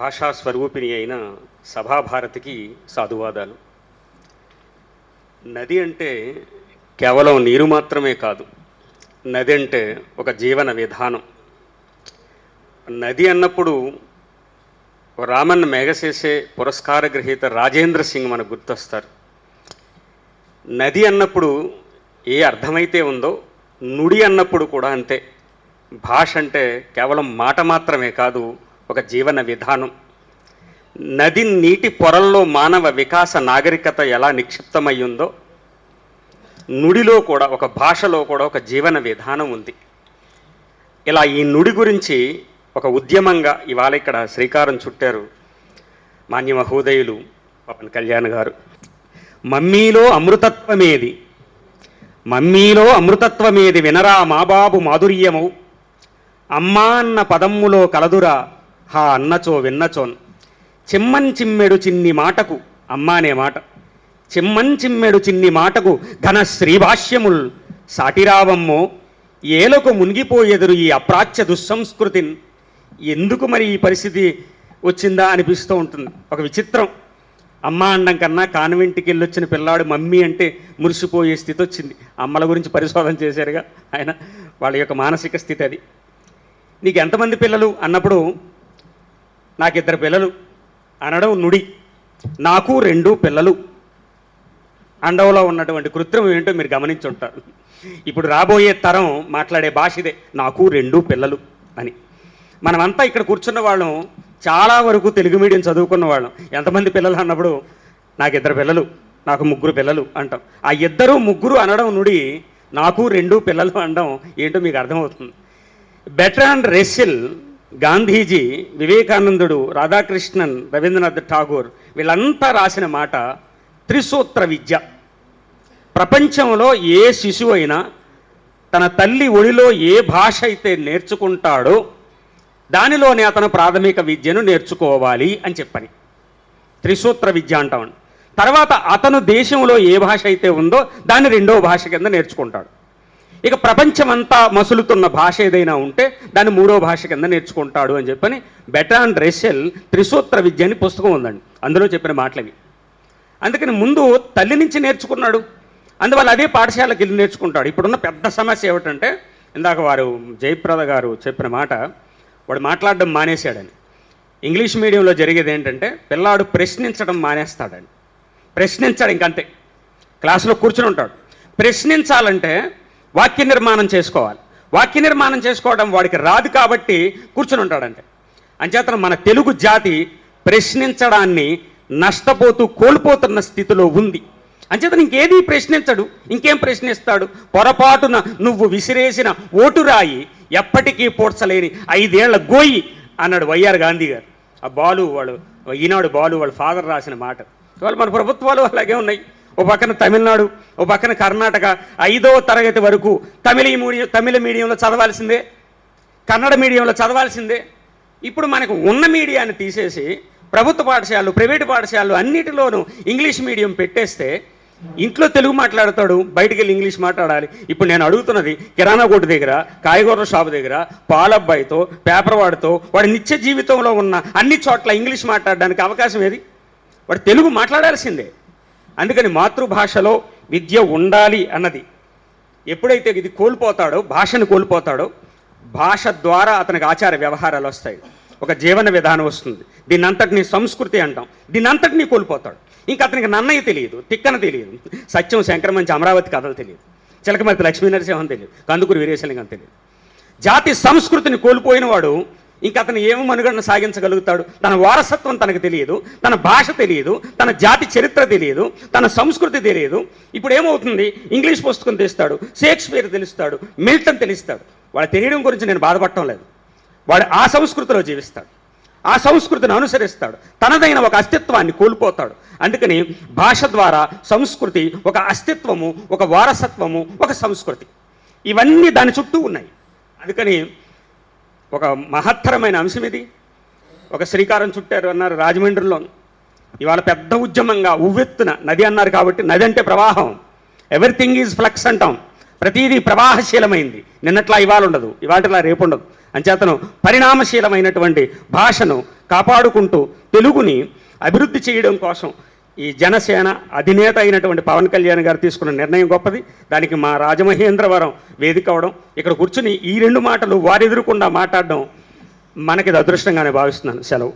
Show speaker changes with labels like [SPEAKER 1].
[SPEAKER 1] భాషా స్వరూపిణి అయిన సభాభారతికి సాధువాదాలు. నది అంటే కేవలం నీరు మాత్రమే కాదు, నది అంటే ఒక జీవన విధానం. నది అన్నప్పుడు రామన్ మేఘసేసే పురస్కార గ్రహీత రాజేంద్ర సింగ్ మనకు గుర్తొస్తారు. నది అన్నప్పుడు ఏ అర్థమైతే ఉందో నుడి అన్నప్పుడు కూడా అంతే. భాష అంటే కేవలం మాట మాత్రమే కాదు, ఒక జీవన విధానం. నది నీటి పొరల్లో మానవ వికాస నాగరికత ఎలా నిక్షిప్తమై ఉందో నుడిలో కూడా, ఒక భాషలో కూడా ఒక జీవన విధానం ఉంది. ఇలా ఈ నుడి గురించి ఒక ఉద్యమంగా ఇవాళ ఇక్కడ శ్రీకారం చుట్టారు మాన్య మహోదయులు పవన్ కళ్యాణ్ గారు. మమ్మీలో అమృతత్వమేది, మమ్మీలో అమృతత్వమేది వినరా మాబాబు మాధుర్యమౌ, అమ్మా అన్న పదమ్ములో కలదురా హా అన్నచో విన్నచోన్, చిమ్మన్ చిన్ని మాటకు అమ్మా అనే మాట, చిమ్మన్ చిన్ని మాటకు ఘన శ్రీభాష్యముల్ సాటిరావమ్మో, ఏలకు మునిగిపోయేదురు ఈ అప్రాచ్య దుస్సంస్కృతిని. ఎందుకు మరి ఈ పరిస్థితి వచ్చిందా అనిపిస్తూ ఉంటుంది. ఒక విచిత్రం. అమ్మ అండం కన్నా కాన్వెంట్కి వెళ్ళి వచ్చిన పిల్లాడు మమ్మీ అంటే మురిసిపోయే స్థితి వచ్చింది. అమ్మల గురించి పరిశోధన చేశారుగా ఆయన, వాళ్ళ యొక్క మానసిక స్థితి అది. నీకు ఎంతమంది పిల్లలు అన్నప్పుడు నాకు 2 పిల్లలు అనడం నుడి. నాకు 2 పిల్లలు అండవలో ఉన్నటువంటి కృత్రిమం ఏంటో మీరు గమనించుంటారు. ఇప్పుడు రాబోయే తరం మాట్లాడే భాష ఇదే, నాకు 2 పిల్లలు అని. మనమంతా ఇక్కడ కూర్చున్న వాళ్ళం చాలా వరకు తెలుగు మీడియం చదువుకున్న వాళ్ళం. ఎంతమంది పిల్లలు అన్నప్పుడు నాకు 2 పిల్లలు, నాకు 3 పిల్లలు అంటాం. ఆ 2, 3 అనడం నుడి, నాకు 2 పిల్లలు అనడం ఏంటో మీకు అర్థమవుతుంది. బెర్ట్రాండ్ రస్సెల్, గాంధీజీ, వివేకానందుడు, రాధాకృష్ణన్, రవీంద్రనాథ్ ఠాగూర్ వీళ్ళంతా రాసిన మాట త్రిసూత్ర విద్య. ప్రపంచంలో ఏ శిశువు అయినా తన తల్లి ఒడిలో ఏ భాష అయితే నేర్చుకుంటాడో దానిలోనే అతను ప్రాథమిక విద్యను నేర్చుకోవాలి అని చెప్పని త్రిసూత్ర విద్య అంటామండి. తర్వాత అతను దేశంలో ఏ భాష అయితే ఉందో దాన్ని 2వ భాష కింద నేర్చుకుంటాడు. ఇక ప్రపంచమంతా మసులుతున్న భాష ఏదైనా ఉంటే దాన్ని 3వ భాష కింద నేర్చుకుంటాడు అని చెప్పని బెర్ట్రాండ్ రస్సెల్ త్రిసూత్ర విద్య అని పుస్తకం ఉందండి, అందులో చెప్పిన మాటలవి. అందుకని ముందు తల్లి నుంచి నేర్చుకున్నాడు, అందువల్ల అదే పాఠశాలకు వెళ్ళి నేర్చుకుంటాడు. ఇప్పుడున్న పెద్ద సమస్య ఏమిటంటే, ఇందాక వారు జయప్రద గారు చెప్పిన మాట, వాడు మాట్లాడడం మానేశాడని. ఇంగ్లీష్ మీడియంలో జరిగేది ఏంటంటే పిల్లాడు ప్రశ్నించడం మానేస్తాడని. ప్రశ్నించాడు ఇంకంతే, క్లాసులో కూర్చుని ఉంటాడు. ప్రశ్నించాలంటే వాక్య నిర్మాణం చేసుకోవాలి. వాక్య నిర్మాణం చేసుకోవడం వాడికి రాదు కాబట్టి కూర్చుని ఉంటాడంటే. అంచేతన మన తెలుగు జాతి ప్రశ్నించడాన్ని నష్టపోతూ కోల్పోతున్న స్థితిలో ఉంది. అంచేతను ఇంకేది ప్రశ్నించడు. ఇంకేం ప్రశ్నిస్తాడు? పొరపాటున నువ్వు విసిరేసిన ఓటురాయి ఎప్పటికీ పోడ్చలేని 5 ఏళ్ల గోయి అన్నాడు వైఆర్ గాంధీ గారు. ఆ బాలు వాడు ఈనాడు బాలు వాళ్ళ ఫాదర్ రాసిన మాట. వాళ్ళు మన ప్రభుత్వాలు అలాగే ఉన్నాయి. ఓ పక్కన తమిళనాడు, ఓ పక్కన కర్ణాటక 5వ తరగతి వరకు తమిళ మీడియంలో చదవాల్సిందే, కన్నడ మీడియంలో చదవాల్సిందే. ఇప్పుడు మనకు ఉన్న మీడియాన్ని తీసేసి ప్రభుత్వ పాఠశాలలు, ప్రైవేటు పాఠశాలలు అన్నిటిలోనూ ఇంగ్లీష్ మీడియం పెట్టేస్తే ఇంట్లో తెలుగు మాట్లాడతాడు, బయటికి వెళ్ళి ఇంగ్లీష్ మాట్లాడాలి. ఇప్పుడు నేను అడుగుతున్నది, కిరాణా కొట్టు దగ్గర, కాయగూరల షాపు దగ్గర, పాలబ్బాయితో, పేపర్ వాడితో, వాడి నిత్య జీవితంలో ఉన్న అన్ని చోట్ల ఇంగ్లీష్ మాట్లాడడానికి అవకాశం ఏది? వాడు తెలుగు మాట్లాడాల్సిందే. అందుకని మాతృభాషలో విద్య ఉండాలి అన్నది ఎప్పుడైతే ఇది కోల్పోతాడో, భాషను కోల్పోతాడో, భాష ద్వారా అతనికి ఆచార వ్యవహారాలు వస్తాయి, ఒక జీవన విధానం వస్తుంది. దీన్ని అంతటినీ సంస్కృతి అంటాం. దీన్ని అంతటినీ కోల్పోతాడు. ఇంకా అతనికి నన్నయ్య తెలియదు, తిక్కన తెలియదు, సత్యం శంకరమంచి అమరావతి కథలు తెలియదు, చిలకమర్తి లక్ష్మీనరసింహం తెలియదు, కందుకూరి వీరేశలింగం తెలియదు. జాతి సంస్కృతిని కోల్పోయిన వాడు ఇంకా అతను ఏమి మనుగడను సాగించగలుగుతాడు? తన వారసత్వం తనకు తెలియదు, తన భాష తెలియదు, తన జాతి చరిత్ర తెలియదు, తన సంస్కృతి తెలియదు. ఇప్పుడు ఏమవుతుంది? ఇంగ్లీష్ పుస్తకం తెస్తాడు, షేక్స్పియర్ తెలుస్తాడు, మిల్టన్ తెలుస్తాడు. వాడు తెలియడం గురించి నేను బాధపడటం లేదు. వాడు ఆ సంస్కృతిలో జీవిస్తాడు, ఆ సంస్కృతిని అనుసరిస్తాడు, తనదైన ఒక అస్తిత్వాన్ని కోల్పోతాడు. అందుకని భాష ద్వారా సంస్కృతి, ఒక అస్తిత్వము, ఒక వారసత్వము, ఒక సంస్కృతి, ఇవన్నీ దాని చుట్టూ ఉన్నాయి. అందుకని ఒక మహత్తరమైన అంశం ఇది. ఒక శ్రీకారం చుట్టారు అన్నారు రాజమండ్రిలో. ఇవాళ పెద్ద ఉద్యమంగా ఉవ్వెత్తున నది అన్నారు కాబట్టి, నది అంటే ప్రవాహం, ఎవ్రీథింగ్ ఈజ్ ఫ్లక్స్ అంటాం. ప్రతిదీ ప్రవాహశీలమైంది. నిన్నట్లా ఇవాళ ఉండదు, ఇవాళలా రేపు ఉండదు. అంచేతను పరిణామశీలమైనటువంటి భాషను కాపాడుకుంటూ తెలుగుని అభివృద్ధి చేయడం కోసం ఈ జనసేన అధినేత అయినటువంటి పవన్ కళ్యాణ్ గారు తీసుకున్న నిర్ణయం గొప్పది. దానికి మా రాజమహేంద్రవరం వేదిక అవడం, ఇక్కడ కూర్చుని ఈ 2 మాటలు వారెదురకుండా మాట్లాడడం మనకి అదృష్టంగానే భావిస్తున్నాను. సెలవు.